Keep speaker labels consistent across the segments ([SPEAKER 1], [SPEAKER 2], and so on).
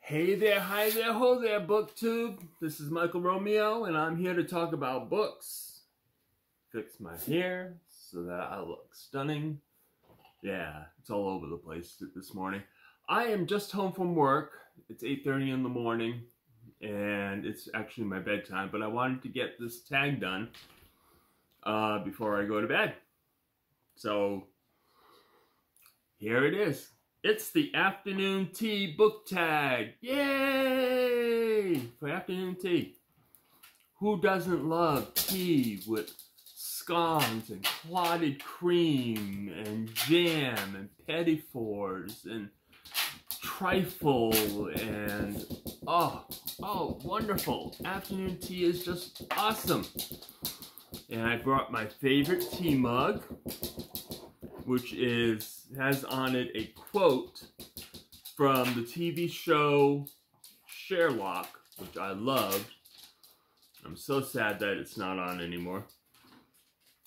[SPEAKER 1] Hey there, hi there, ho there, BookTube. This is Michael Romeo, and I'm here to talk about books. Fix my hair so that I look stunning. Yeah, it's all over the place this morning. I am just home from work. It's 8:30 in the morning, and it's actually my bedtime, but I wanted to get this tag done before I go to bed. So, here it is. It's the afternoon tea book tag. Yay! For afternoon tea. Who doesn't love tea with scones and clotted cream and jam and Petit Fours and trifle and oh, wonderful. Afternoon tea is just awesome. And I brought my favorite tea mug, which has on it a quote from the TV show Sherlock, which I loved. I'm so sad that it's not on anymore.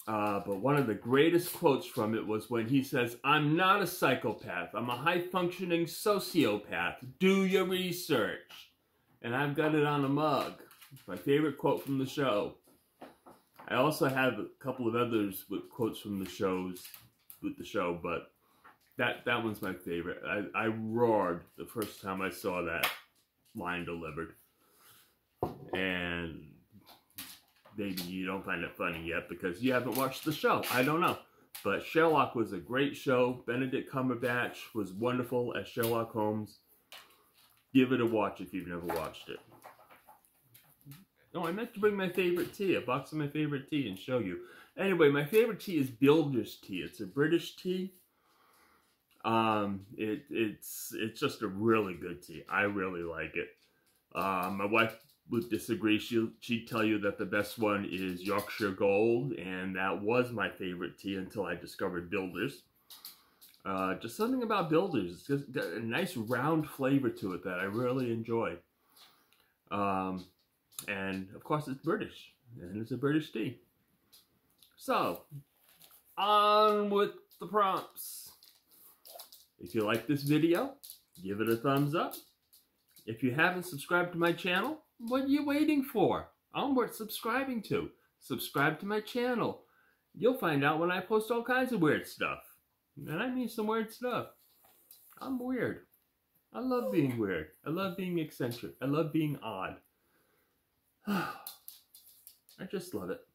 [SPEAKER 1] But one of the greatest quotes from it was when he says, "I'm not a psychopath. I'm a high-functioning sociopath. Do your research." And I've got it on a mug. It's my favorite quote from the show. I also have a couple of others with quotes from the show, but that one's my favorite. I roared the first time I saw that line delivered. And maybe you don't find it funny yet because you haven't watched the show. I don't know. But Sherlock was a great show. Benedict Cumberbatch was wonderful as Sherlock Holmes. Give it a watch if you've never watched it. Oh, I meant to bring my favorite tea, a box of my favorite tea, and show you. Anyway, my favorite tea is Builder's tea. It's a British tea. It's just a really good tea. I really like it. My wife would disagree. She'd tell you that the best one is Yorkshire Gold, and that was my favorite tea until I discovered Builder's. Just something about Builder's. It's just got a nice round flavor to it that I really enjoy. And of course it's British, and it's a British tea. So, on with the prompts. If you like this video, give it a thumbs up. If you haven't subscribed to my channel, what are you waiting for? I'm worth subscribing to. Subscribe to my channel. You'll find out when I post all kinds of weird stuff. And I mean some weird stuff. I'm weird. I love being weird. I love being eccentric. I love being odd. I just love it.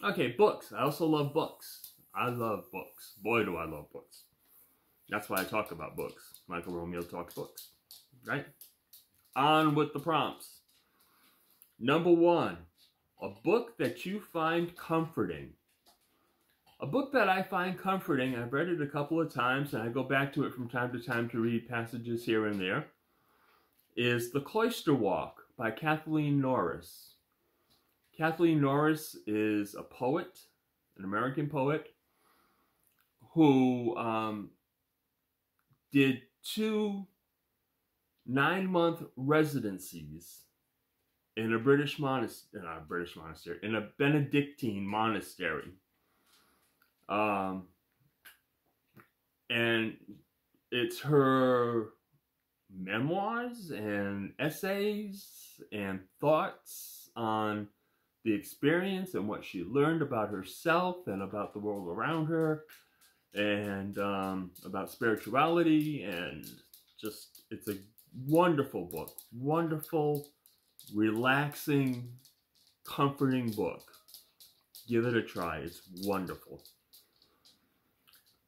[SPEAKER 1] Okay, books. I also love books. I love books. Boy, do I love books. That's why I talk about books. Michael Romeo talks books. Right? On with the prompts. Number 1. A book that you find comforting. A book that I find comforting, I've read it a couple of times, and I go back to it from time to time to read passages here and there, is The Cloister Walk by Kathleen Norris. Kathleen Norris is a poet, an American poet, who did 2 9-month residencies in a British monastery, in a Benedictine monastery. And it's her memoirs and essays and thoughts on the experience and what she learned about herself and about the world around her and about spirituality, and just, it's a wonderful book. Wonderful, relaxing, comforting book. Give it a try. It's wonderful.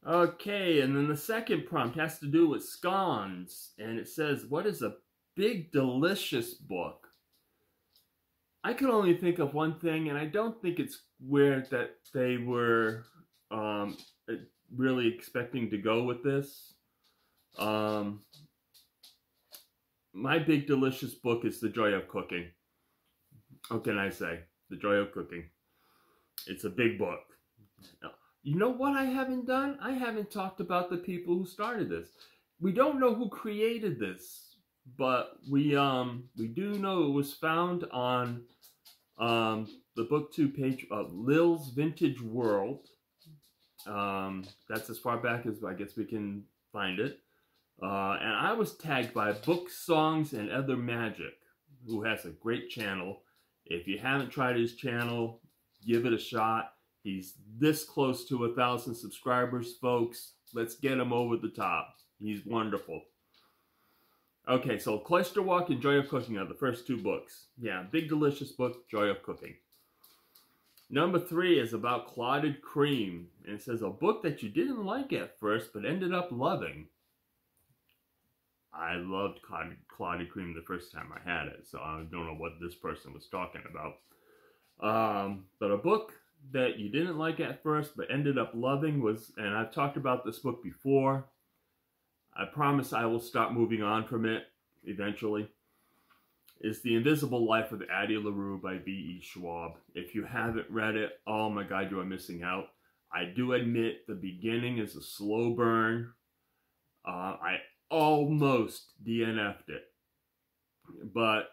[SPEAKER 1] Okay, and then the second prompt has to do with scones, and it says, what is a big, delicious book? I can only think of one thing, and I don't think it's weird that they were really expecting to go with this. My big, delicious book is The Joy of Cooking. What can I say? The Joy of Cooking. It's a big book. You know what I haven't done? I haven't talked about the people who started this. We don't know who created this, but we do know it was found on the BookTube page of Lil's Vintage World. That's as far back as I guess we can find it. And I was tagged by Book, Songs, and Other Magic, who has a great channel. If you haven't tried his channel, give it a shot. He's this close to 1,000 subscribers, folks. Let's get him over the top. He's wonderful. Okay, so Cloister Walk and Joy of Cooking are the first two books. Yeah, big delicious book, Joy of Cooking. Number 3 is about Clotted Cream. And it says, a book that you didn't like at first, but ended up loving. I loved Clotted Cream the first time I had it, so I don't know what this person was talking about. But a book that you didn't like at first, but ended up loving was, and I've talked about this book before. I promise I will stop moving on from it eventually. Is The Invisible Life of Addie LaRue by B.E. Schwab. If you haven't read it, oh my God, you are missing out. I do admit the beginning is a slow burn. I almost DNF'd it. But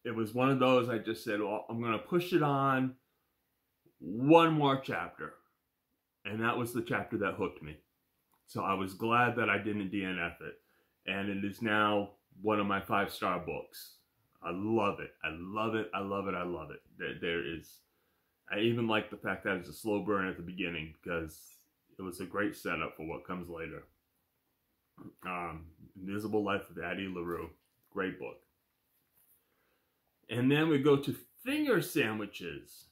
[SPEAKER 1] it was one of those I just said, well, I'm going to push it on one more chapter. And that was the chapter that hooked me. So I was glad that I didn't DNF it. And it is now one of my 5-star books. I love it. I love it. I love it. I love it. I even like the fact that it's a slow burn at the beginning because it was a great setup for what comes later. Invisible Life of Addie LaRue. Great book. And then we go to Finger Sandwiches.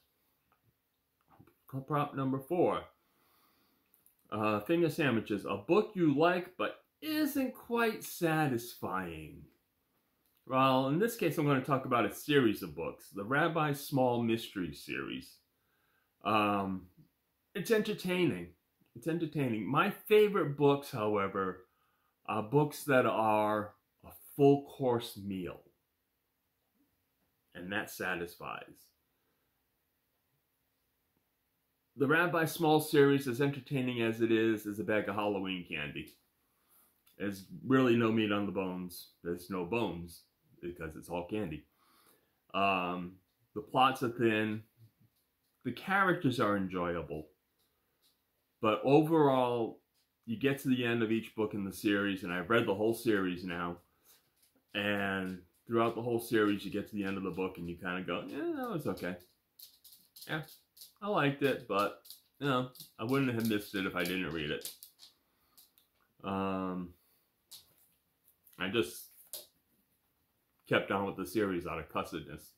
[SPEAKER 1] Prop number 4. Finger Sandwiches, a book you like but isn't quite satisfying. Well, in this case, I'm going to talk about a series of books, the Rabbi Small Mystery series. It's entertaining. It's entertaining. My favorite books, however, are books that are a full course meal. And that satisfies. The Rabbi Small series, as entertaining as it is a bag of Halloween candy. There's really no meat on the bones. There's no bones because it's all candy. The plots are thin. The characters are enjoyable. But overall, you get to the end of each book in the series, and I've read the whole series now. And throughout the whole series, you get to the end of the book and you kind of go, yeah, that was okay. Yeah. I liked it, but, you know, I wouldn't have missed it if I didn't read it. I just kept on with the series out of cussedness.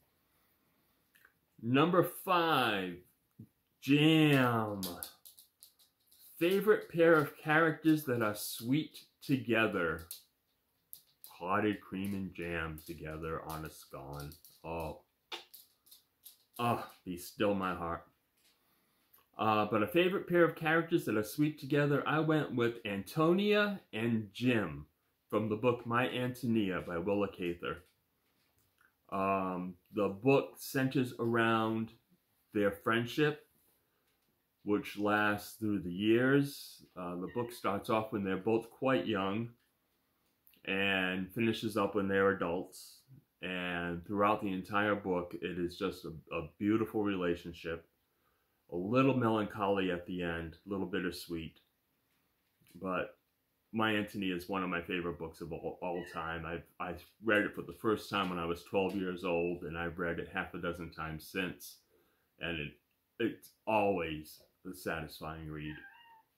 [SPEAKER 1] Number 5, Jam. Favorite pair of characters that are sweet together. Clotted cream and jam together on a scone. Oh, be still my heart. But a favorite pair of characters that are sweet together, I went with Antonia and Jim from the book My Antonia by Willa, Cather. The book centers around their friendship, which lasts through the years. The book starts off when they're both quite young and finishes up when they're adults. And throughout the entire book, it is just a beautiful relationship. A little melancholy at the end, a little bittersweet. But My Antonia is one of my favorite books of all time. I read it for the first time when I was 12 years old, and I've read it half a dozen times since. And it's always a satisfying read.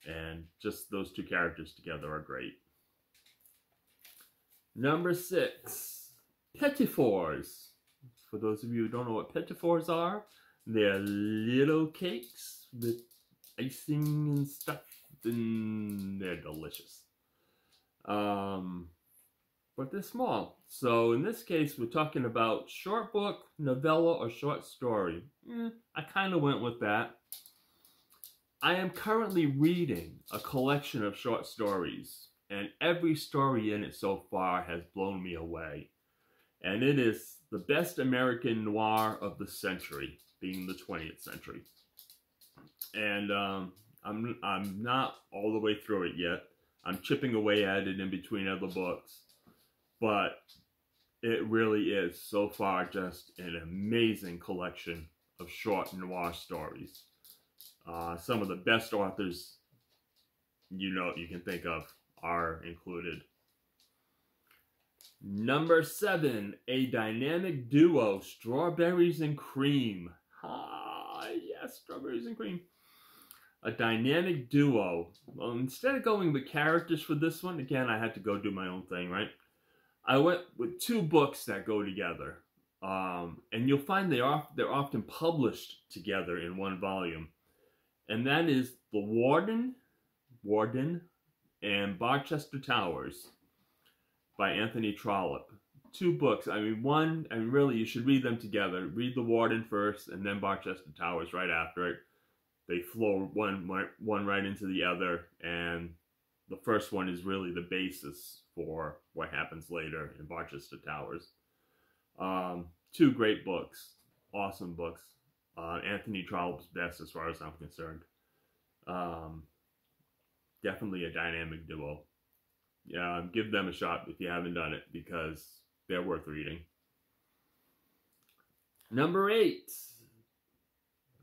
[SPEAKER 1] And just those two characters together are great. Number 6, Petit Fours. For those of you who don't know what Petit Fours are, they're little cakes with icing and stuff, and they're delicious. But they're small. So in this case, we're talking about short book, novella, or short story. I kind of went with that. I am currently reading a collection of short stories, and every story in it so far has blown me away. And it is the best American noir of the century, being the 20th century. And I'm not all the way through it yet. I'm chipping away at it in between other books. But it really is, so far, just an amazing collection of short noir stories. Some of the best authors you can think of are included. Number 7, a dynamic duo, Strawberries and Cream. Ah, yes, Strawberries and Cream. A dynamic duo. Well, instead of going with characters for this one, again, I had to go do my own thing, right? I went with 2 books that go together. And you'll find they're often published together in one volume. And that is The Warden, and Barchester Towers by Anthony Trollope. 2 books. I mean, one, and really you should read them together. Read The Warden first and then Barchester Towers right after it. They flow one right into the other, and the first one is really the basis for what happens later in Barchester Towers. 2 great books. Awesome books. Anthony Trollope's best as far as I'm concerned. Definitely a dynamic duo. Yeah, give them a shot if you haven't done it, because they're worth reading. Number 8.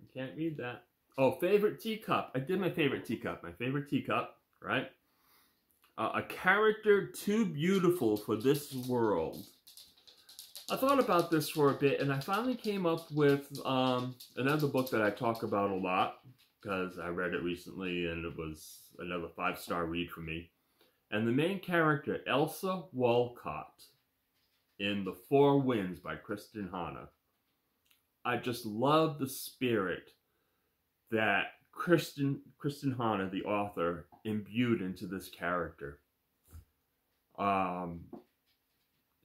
[SPEAKER 1] I can't read that. Oh, favorite teacup. I did my favorite teacup. My favorite teacup, right? A character too beautiful for this world. I thought about this for a bit, and I finally came up with another book that I talk about a lot, because I read it recently, and it was another 5-star read for me. And the main character, Elsa Walcott, in The Four Winds by Kristen. I just love the spirit that Kristen, the author, imbued into this character.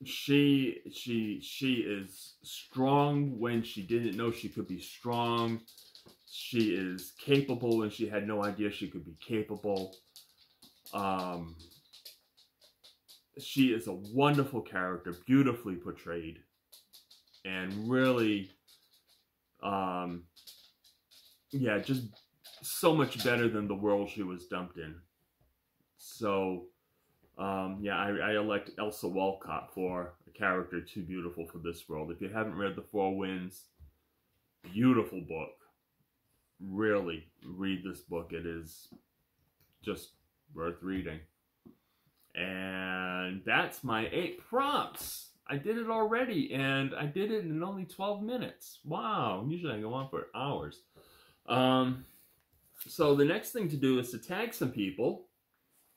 [SPEAKER 1] She is strong when she didn't know she could be strong. She is capable when she had no idea she could be capable. She is a wonderful character, beautifully portrayed, and really, yeah, just so much better than the world she was dumped in. So, yeah, I elect Elsa Walcott for a character too beautiful for this world. If you haven't read The Four Winds, beautiful book. Really read this book. It is just worth reading. And that's my 8 prompts. I did it already, and I did it in only 12 minutes. Wow, usually I go on for hours. So the next thing to do is to tag some people.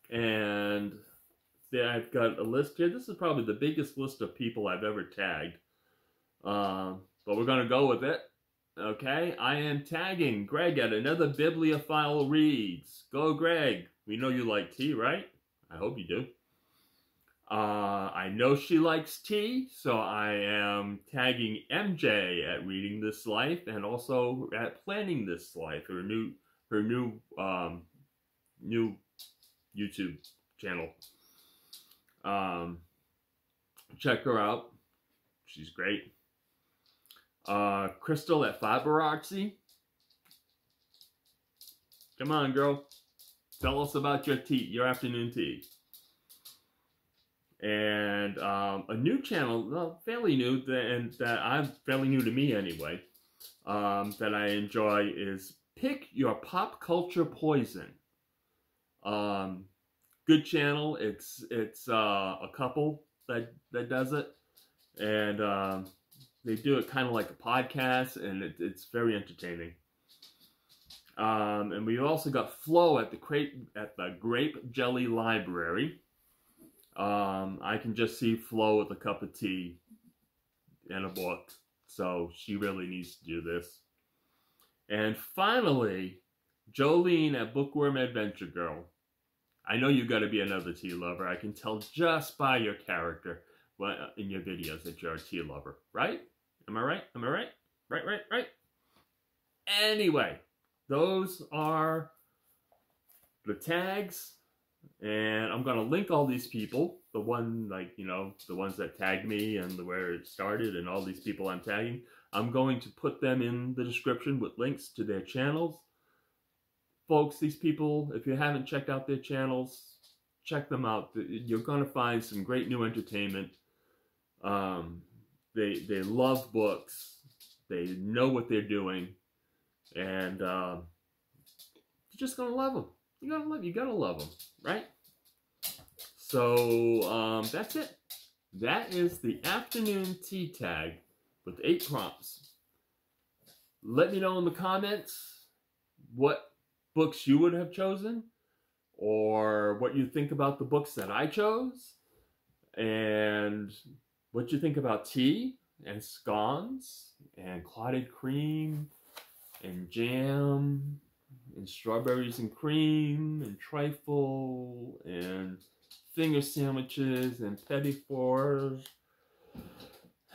[SPEAKER 1] And I've got a list here. This is probably the biggest list of people I've ever tagged. But we're going to go with it. Okay, I am tagging Greg at Another Bibliophile Reads. Go, Greg. We know you like tea, right? I hope you do. I know she likes tea, so I am tagging MJ at Reading This Life and also at Planning This Life, her new YouTube channel. Check her out. She's great. Crystal at Faberoxy. Come on, girl. Tell us about your tea, your afternoon tea. And a new channel, well, fairly new, and that I'm fairly new to me anyway, that I enjoy is Pick Your Pop Culture Poison. Good channel. It's a couple that does it, and they do it kind of like a podcast, and it's very entertaining. And we've also got Flo at the Grape Jelly Library. I can just see Flo with a cup of tea and a book, so she really needs to do this. And finally, Jolene at Bookworm Adventure Girl. I know you got to be another tea lover. I can tell just by your character in your videos that you're a tea lover, right? Am I right? Am I right? Right. Anyway, those are the tags. And I'm going to link all these people, the ones that tagged me and where it started and all these people I'm tagging. I'm going to put them in the description with links to their channels. Folks, these people, if you haven't checked out their channels, check them out. You're going to find some great new entertainment. They love books. They know what they're doing. And you're just going to love them. You gotta love them, right? So, that's it. That is the afternoon tea tag with 8 prompts. Let me know in the comments what books you would have chosen, or what you think about the books that I chose, and what you think about tea and scones and clotted cream and jam and strawberries and cream and trifle and finger sandwiches and Petit Fours.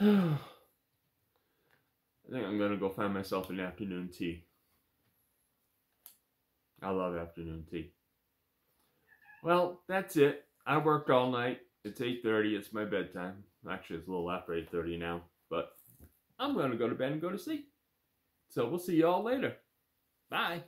[SPEAKER 1] I think I'm gonna go find myself an afternoon tea. I love afternoon tea. Well, that's it. I worked all night. It's 8:30. It's my bedtime. Actually, it's a little after 8:30 now. But I'm going to go to bed and go to sleep. So we'll see you all later. Bye.